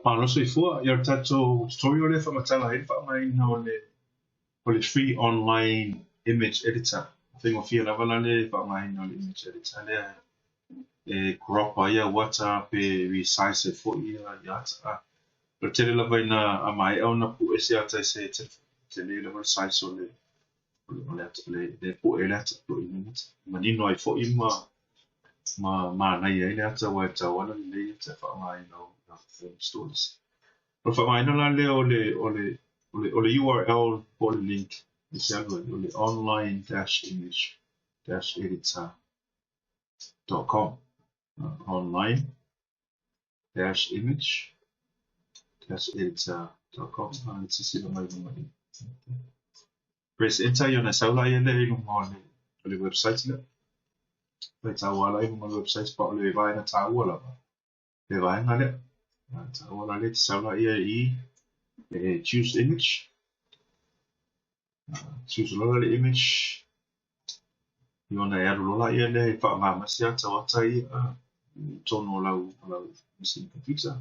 No so ifua your tato story ole fa matala e fa mai na ole free online image editor. Thing of here lava le fa mai na ole image editor le crop ya WhatsApp e resize for ya ta. Pero tele lava ina a mai au na pu ese ata se tele lava size ole le pu ele ata to ina manino ai fo ma na ia ele ata wa ta wala le ta fa mai no stories. Pero fa mai na la le ole URL for the link is ole online-image-editor.com online-image-editor.com it's a mai mai press enter yona saula yele ole website le vai ta wala ile website pa ole vai na ta wala le vai na le ta wala le saula ia choose image choose lola image yona ya lola ia le fa ma masia ta wata ia tono lau machine computer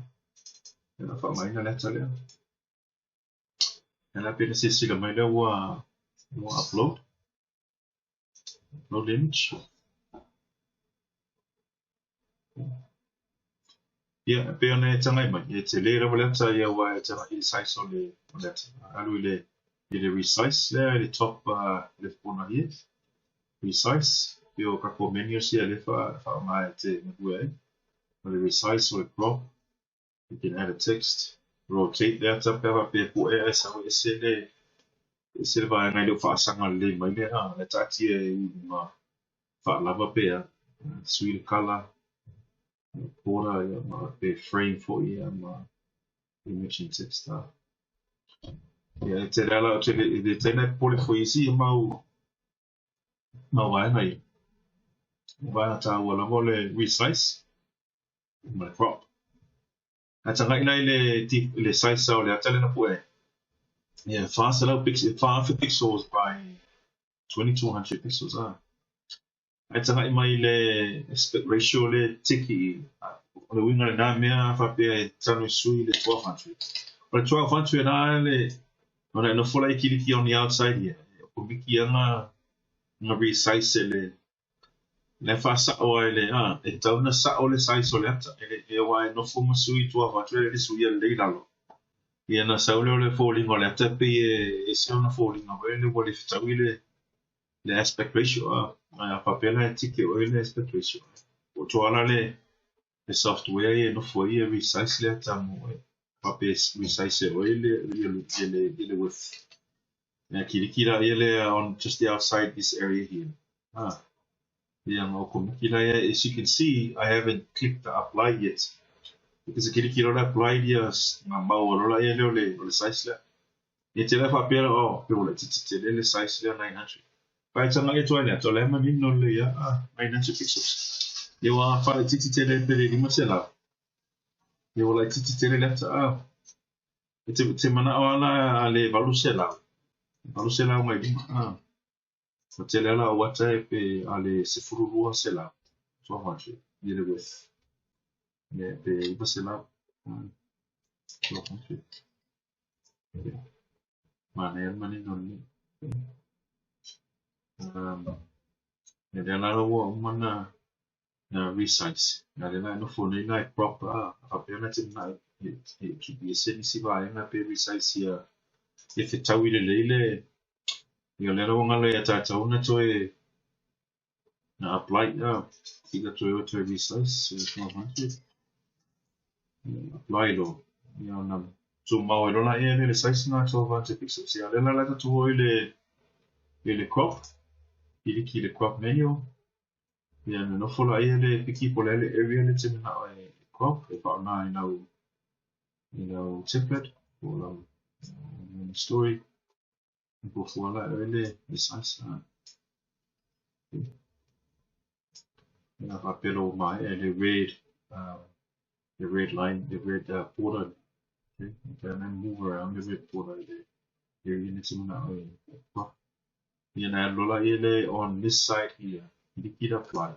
ela fa mai na leta le ela pena se sila mai le wa upload image ia pena tanga mai e te le ra leta ia wa tanga i size ole leta alu le resize le top left corner here resize yo ka ko menu si le fa mai te ngwe le resize or crop you can add a text rotate that up pe po e sa se vai ngai le fa sanga le mai le le tati e ma fa lava pe sweet color border ma pe frame for ma image and text te la te tena pole fo isi ma vai ngai vai ta wala vole resize ma crop ata ngai nai le size sa le ata le na po yeah, fast allow pixels, 5 pixels by 2200 pixels. I tell you my aspect ratio le tiki. The winger na mea fa pe tanu sui le 1200. But 1200 na le no full ki on the outside here. Ko biki na resize le fa sa o le e tau na sa o le size o le ata e wa no fu sui 1200 le sui le dalo. Ia na saule ole falling ole ata pe e se ona falling ole le wole fitawile le aspect ratio a papela tiki ole le aspect ratio o toala le software e no foi e resize le ata mo pape resize ole le with na kirikira ele on just the outside this area here yeah no kumikira as you can see I haven't clicked the apply yet because kilo apply dia na mau lola ele ole size la e te la papel pe ole te le size la 900 pa tanga e toa to le mani no le ya 900 pixels ye wa fa te le pe le mo se la ye wa te le la te mana ona ale valu se la mai di o te le la WhatsApp pe ale se furu se la 200 ye le with pe iba se la mani non ne la wo mana na resize na le no phone na proper alternative na it be sen si vai na pe resize ya if it tawile le yo le ro ngalo ya ta una to na apply ila to resize 1200 apply lo yo na so mau lo na le size na 1200 pixels ya le la to le crop ili le crop menu ya no fola le piki pola le area le tena crop e pa na template or story po fola le size ya papelo mai le red line the red border okay and then move around the red border the area le tena crop ya na lola le on this side here ili apply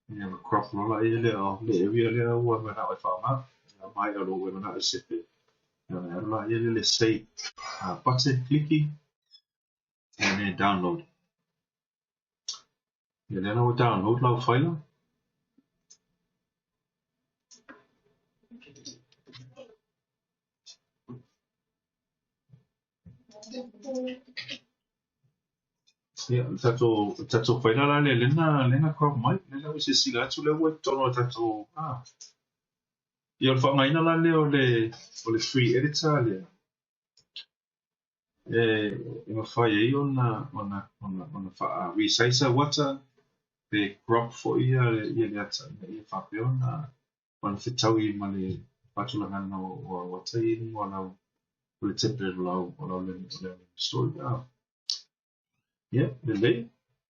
yeah, crop lola ele le area le wa na fa ma mai o lo we na sepe ya la ye le say button clicky and then download ya le na download la file ya tato file la le na crop mai le la se sila tu le we tono tato ia le whakaina la o le free editor le e mawhai ei ona wha resize wata pe crop fo ia le ata ia whapeo na ona whetau I ma le patulangana o wata I ni o le template o lau le story. Yeah, le lei